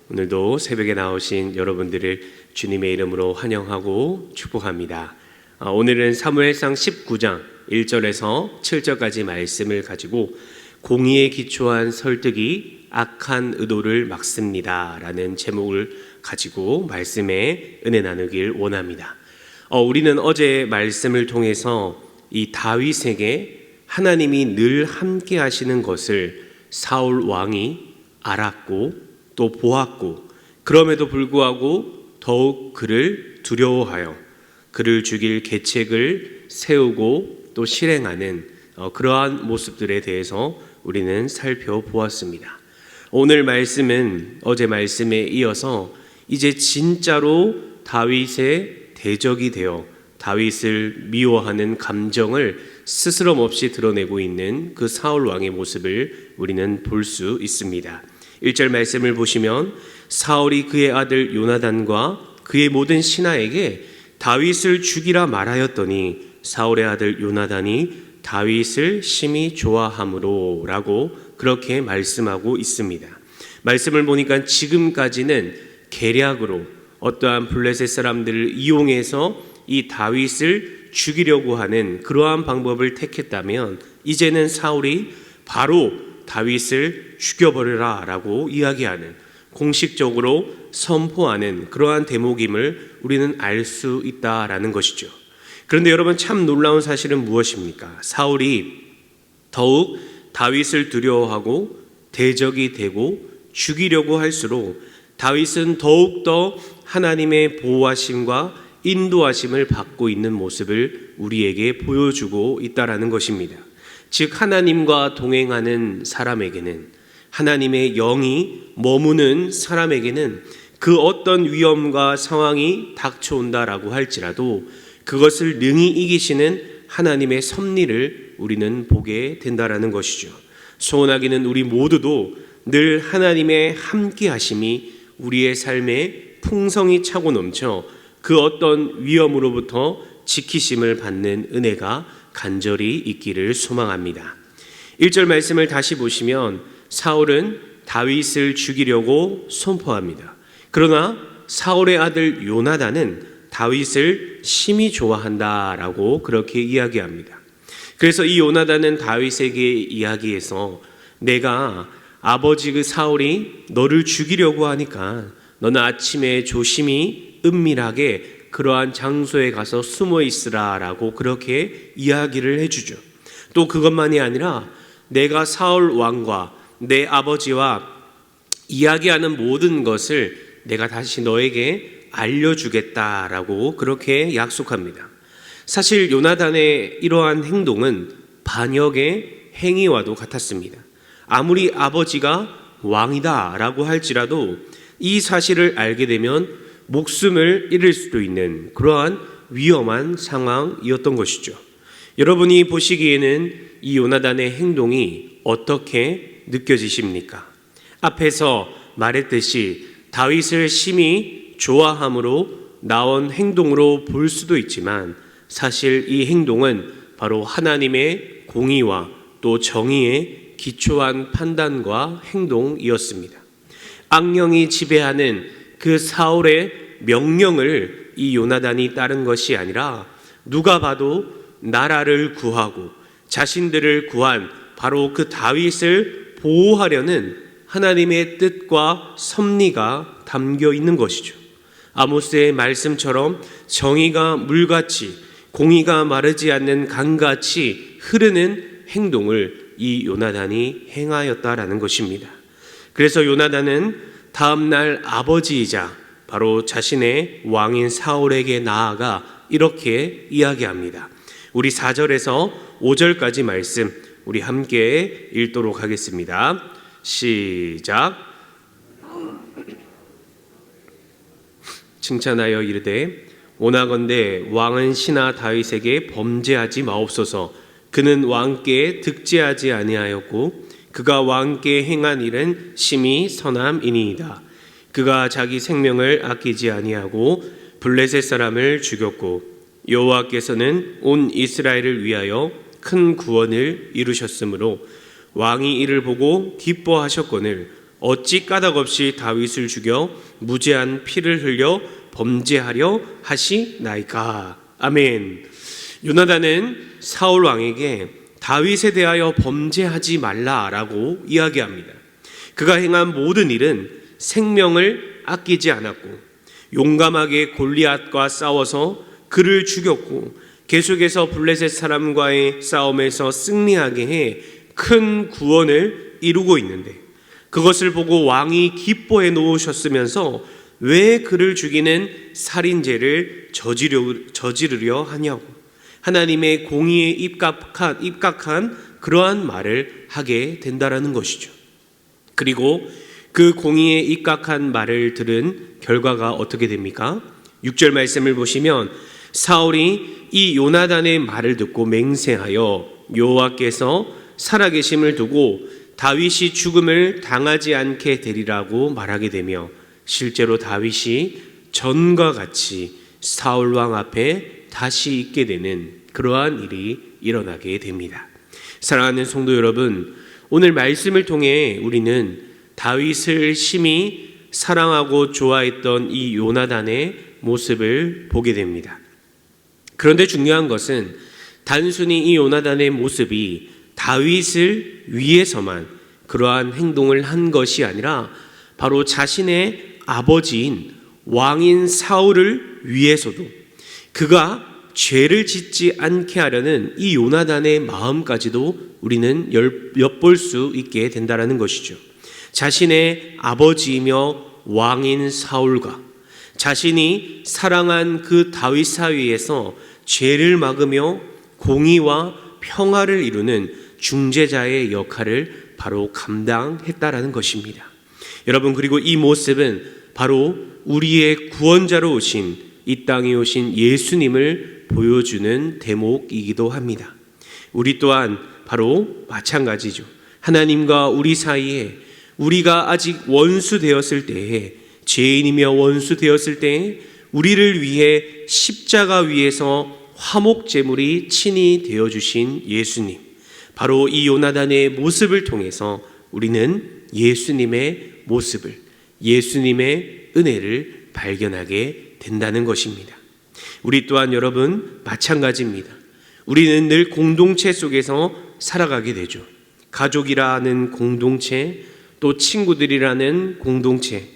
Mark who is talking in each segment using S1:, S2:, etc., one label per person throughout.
S1: 오늘도 새벽에 나오신 여러분들을 주님의 이름으로 환영하고 축복합니다. 오늘은 사무엘상 19장 1절에서 7절까지 말씀을 가지고 공의에 기초한 설득이 악한 의도를 막습니다 라는 제목을 가지고 말씀에 은혜 나누길 원합니다. 우리는 어제 말씀을 통해서 이 다윗에게 하나님이 늘 함께 하시는 것을 사울 왕이 알았고 또 보았고, 그럼에도 불구하고 더욱 그를 두려워하여 그를 죽일 계책을 세우고 또 실행하는 그러한 모습들에 대해서 우리는 살펴보았습니다. 오늘 말씀은 어제 말씀에 이어서 이제 진짜로 다윗의 대적이 되어 다윗을 미워하는 감정을 스스럼 없이 드러내고 있는 그 사울 왕의 모습을 우리는 볼 수 있습니다. 1절 말씀을 보시면 사울이 그의 아들 요나단과 그의 모든 신하에게 다윗을 죽이라 말하였더니 사울의 아들 요나단이 다윗을 심히 좋아함으로 라고 그렇게 말씀하고 있습니다. 말씀을 보니까 지금까지는 계략으로 어떠한 블레셋 사람들을 이용해서 이 다윗을 죽이려고 하는 그러한 방법을 택했다면 이제는 사울이 바로 다윗을 죽여버려라 라고 이야기하는, 공식적으로 선포하는 그러한 대목임을 우리는 알 수 있다라는 것이죠. 그런데 여러분, 참 놀라운 사실은 무엇입니까? 사울이 더욱 다윗을 두려워하고 대적이 되고 죽이려고 할수록 다윗은 더욱더 하나님의 보호하심과 인도하심을 받고 있는 모습을 우리에게 보여주고 있다라는 것입니다. 즉, 하나님과 동행하는 사람에게는, 하나님의 영이 머무는 사람에게는 그 어떤 위험과 상황이 닥쳐온다라고 할지라도 그것을 능히 이기시는 하나님의 섭리를 우리는 보게 된다라는 것이죠. 소원하기는 우리 모두도 늘 하나님의 함께 하심이 우리의 삶에 풍성히 차고 넘쳐 그 어떤 위험으로부터 지키심을 받는 은혜가 간절히 있기를 소망합니다. 1절 말씀을 다시 보시면 사울은 다윗을 죽이려고 선포합니다. 그러나 사울의 아들 요나단은 다윗을 심히 좋아한다라고 그렇게 이야기합니다. 그래서 이 요나단은 다윗에게 이야기해서 내가 아버지 그 사울이 너를 죽이려고 하니까 너는 아침에 조심히 은밀하게 그러한 장소에 가서 숨어 있으라라고 그렇게 이야기를 해주죠. 또 그것만이 아니라 내가 사울 왕과 내 아버지와 이야기하는 모든 것을 내가 다시 너에게 알려주겠다라고 그렇게 약속합니다. 사실 요나단의 이러한 행동은 반역의 행위와도 같았습니다. 아무리 아버지가 왕이다라고 할지라도 이 사실을 알게 되면 목숨을 잃을 수도 있는 그러한 위험한 상황이었던 것이죠. 여러분이 보시기에는 이 요나단의 행동이 어떻게 느껴지십니까? 앞에서 말했듯이 다윗을 심히 좋아함으로 나온 행동으로 볼 수도 있지만 사실 이 행동은 바로 하나님의 공의와 또 정의에 기초한 판단과 행동이었습니다. 악령이 지배하는 그 사울의 명령을 이 요나단이 따른 것이 아니라 누가 봐도 나라를 구하고 자신들을 구한 바로 그 다윗을 보호하려는 하나님의 뜻과 섭리가 담겨 있는 것이죠. 아모스의 말씀처럼 정의가 물같이 공의가 마르지 않는 강같이 흐르는 행동을 이 요나단이 행하였다라는 것입니다. 그래서 요나단은 다음 날 아버지이자 바로 자신의 왕인 사울에게 나아가 이렇게 이야기합니다. 우리 4절에서 5절까지 말씀 우리 함께 읽도록 하겠습니다. 시작. 칭찬하여 이르되 오나건대 왕은 신하 다윗에게 범죄하지 마옵소서. 그는 왕께 득죄하지 아니하였고 그가 왕께 행한 일은 심히 선함이니이다. 그가 자기 생명을 아끼지 아니하고 블레셋 사람을 죽였고 여호와께서는 온 이스라엘을 위하여 큰 구원을 이루셨으므로 왕이 이를 보고 기뻐하셨거늘 어찌 까닭없이 다윗을 죽여 무죄한 피를 흘려 범죄하려 하시나이까. 아멘. 요나단은 사울 왕에게 다윗에 대하여 범죄하지 말라라고 이야기합니다. 그가 행한 모든 일은 생명을 아끼지 않았고 용감하게 골리앗과 싸워서 그를 죽였고 계속해서 블레셋 사람과의 싸움에서 승리하게 해 큰 구원을 이루고 있는데, 그것을 보고 왕이 기뻐해 놓으셨으면서 왜 그를 죽이는 살인죄를 저지르려 하냐고 하나님의 공의에 입각한 그러한 말을 하게 된다라는 것이죠. 그리고 그 공의에 입각한 말을 들은 결과가 어떻게 됩니까? 6절 말씀을 보시면 사울이 이 요나단의 말을 듣고 맹세하여 여호와께서 살아계심을 두고 다윗이 죽음을 당하지 않게 되리라고 말하게 되며, 실제로 다윗이 전과 같이 사울 왕 앞에 다시 있게 되는 그러한 일이 일어나게 됩니다. 사랑하는 성도 여러분, 오늘 말씀을 통해 우리는 다윗을 심히 사랑하고 좋아했던 이 요나단의 모습을 보게 됩니다. 그런데 중요한 것은 단순히 이 요나단의 모습이 다윗을 위해서만 그러한 행동을 한 것이 아니라 바로 자신의 아버지인 왕인 사울을 위해서도 그가 죄를 짓지 않게 하려는 이 요나단의 마음까지도 우리는 엿볼 수 있게 된다는 것이죠. 자신의 아버지이며 왕인 사울과 자신이 사랑한 그 다윗 사이에서 죄를 막으며 공의와 평화를 이루는 중재자의 역할을 바로 감당했다라는 것입니다. 여러분, 그리고 이 모습은 바로 우리의 구원자로 오신 이 땅에 오신 예수님을 보여주는 대목이기도 합니다. 우리 또한 바로 마찬가지죠. 하나님과 우리 사이에 우리가 아직 원수 되었을 때에, 죄인이며 원수 되었을 때에 우리를 위해 십자가 위에서 화목제물이 친히 되어주신 예수님, 바로 이 요나단의 모습을 통해서 우리는 예수님의 모습을, 예수님의 은혜를 발견하게 된다는 것입니다. 우리 또한 여러분 마찬가지입니다. 우리는 늘 공동체 속에서 살아가게 되죠. 가족이라는 공동체, 또 친구들이라는 공동체,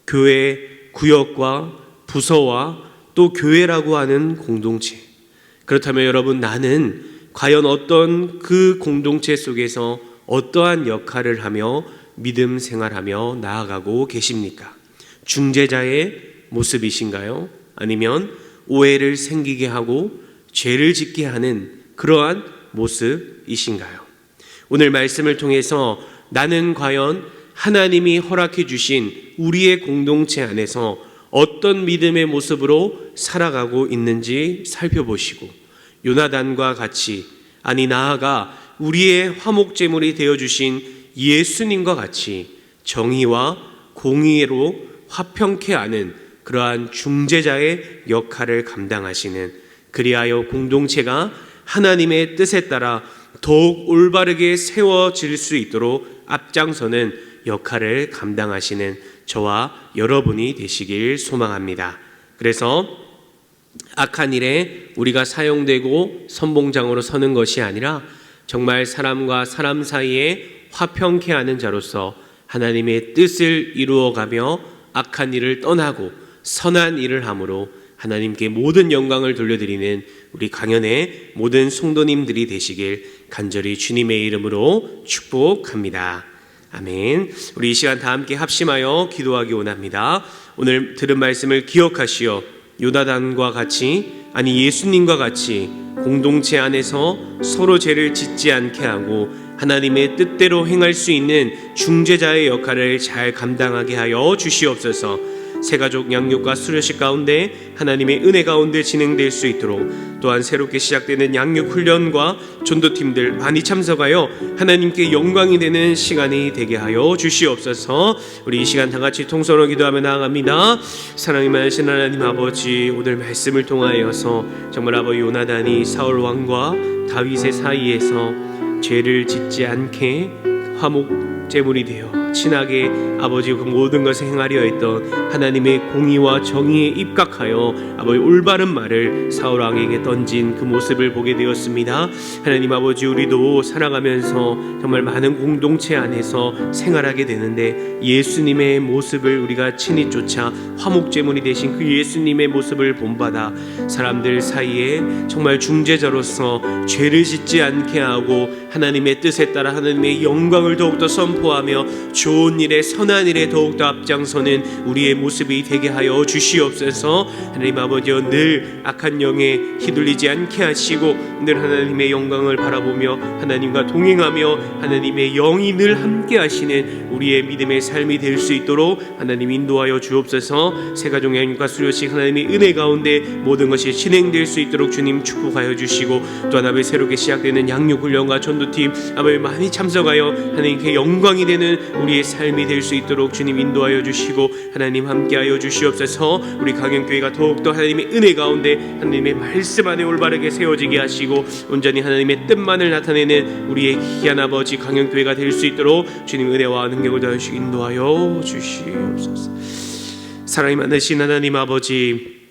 S1: 교회, 구역과 부서와 또 교회라고 하는 공동체. 그렇다면 여러분, 나는 과연 어떤 그 공동체 속에서 어떠한 역할을 하며 믿음 생활하며 나아가고 계십니까? 중재자의 모습이신가요? 아니면 오해를 생기게 하고 죄를 짓게 하는 그러한 모습이신가요? 오늘 말씀을 통해서 나는 과연 하나님이 허락해 주신 우리의 공동체 안에서 어떤 믿음의 모습으로 살아가고 있는지 살펴보시고, 요나단과 같이, 아니 나아가 우리의 화목제물이 되어주신 예수님과 같이 정의와 공의로 화평케 하는 그러한 중재자의 역할을 감당하시는, 그리하여 공동체가 하나님의 뜻에 따라 더욱 올바르게 세워질 수 있도록 앞장서는 역할을 감당하시는 저와 여러분이 되시길 소망합니다. 그래서 악한 일에 우리가 사용되고 선봉장으로 서는 것이 아니라 정말 사람과 사람 사이에 화평케 하는 자로서 하나님의 뜻을 이루어가며 악한 일을 떠나고 선한 일을 함으로 하나님께 모든 영광을 돌려드리는 우리 강연의 모든 성도님들이 되시길 간절히 주님의 이름으로 축복합니다. 아멘. 우리 이 시간 다 함께 합심하여 기도하기 원합니다. 오늘 들은 말씀을 기억하시어 요나단과 같이, 아니 예수님과 같이 공동체 안에서 서로 죄를 짓지 않게 하고 하나님의 뜻대로 행할 수 있는 중재자의 역할을 잘 감당하게 하여 주시옵소서. 새가족 양육과 수료식 가운데 하나님의 은혜 가운데 진행될 수 있도록, 또한 새롭게 시작되는 양육 훈련과 전도팀들 많이 참석하여 하나님께 영광이 되는 시간이 되게 하여 주시옵소서. 우리 이 시간 다 같이 통성으로 기도하며 나아갑니다. 사랑이 많으신 하나님 아버지, 오늘 말씀을 통하여서 정말 아버지 요나단이 사울 왕과 다윗의 사이에서 죄를 짓지 않게 화목제물이 되어 친하게 아버지 그 모든 것을 행하려 했던 하나님의 공의와 정의에 입각하여 아버지 올바른 말을 사울 왕에게 던진 그 모습을 보게 되었습니다. 하나님 아버지, 우리도 살아가면서 정말 많은 공동체 안에서 생활하게 되는데 예수님의 모습을 우리가 친히 쫓아 화목제물이 되신 그 예수님의 모습을 본받아 사람들 사이에 정말 중재자로서 죄를 짓지 않게 하고 하나님의 뜻에 따라 하나님의 영광을 더욱더 선포하며 좋은 일에 선한 일에 더욱더 앞장서는 우리의 모습이 되게 하여 주시옵소서. 하나님 아버지여, 늘 악한 영에 휘둘리지 않게 하시고 늘 하나님의 영광을 바라보며 하나님과 동행하며 하나님의 영이 늘 함께 하시는 우리의 믿음의 삶이 될 수 있도록 하나님 인도하여 주옵소서. 새가족 양육과 수료식 하나님의 은혜 가운데 모든 것이 진행될 수 있도록 주님 축복하여 주시고, 또 하나 새롭게 시작되는 양육훈련과 전도팀 아버지 많이 참석하여 하나님께 영광이 되는 우리의 삶이 될 수 있도록 주님 인도하여 주시고 하나님 함께하여 주시옵소서. 우리 강영교회가 더욱더 하나님의 은혜 가운데 하나님의 말씀 안에 올바르게 세워지게 하시고 온전히 하나님의 뜻만을 나타내는 우리의 귀한 아버지 강영교회가 될 수 있도록 주님 은혜와 능력을 더하시고 인도하여 주시옵소서. 사랑이 많으신 하나님 아버지,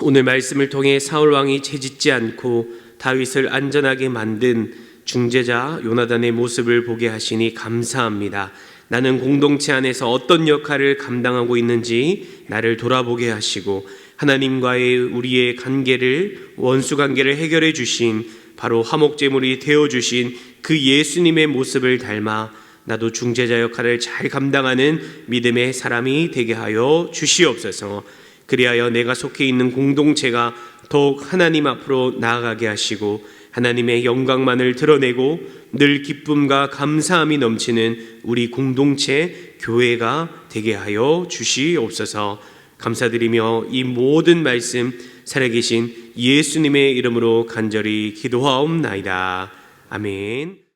S1: 오늘 말씀을 통해 사울 왕이 채짓지 않고 다윗을 안전하게 만든 중재자 요나단의 모습을 보게 하시니 감사합니다. 나는 공동체 안에서 어떤 역할을 감당하고 있는지 나를 돌아보게 하시고 하나님과의 우리의 관계를, 원수 관계를 해결해 주신 바로 화목제물이 되어 주신 그 예수님의 모습을 닮아 나도 중재자 역할을 잘 감당하는 믿음의 사람이 되게 하여 주시옵소서. 그리하여 내가 속해 있는 공동체가 더욱 하나님 앞으로 나아가게 하시고 하나님의 영광만을 드러내고 늘 기쁨과 감사함이 넘치는 우리 공동체 교회가 되게 하여 주시옵소서. 감사드리며 이 모든 말씀 살아계신 예수님의 이름으로 간절히 기도하옵나이다. 아멘.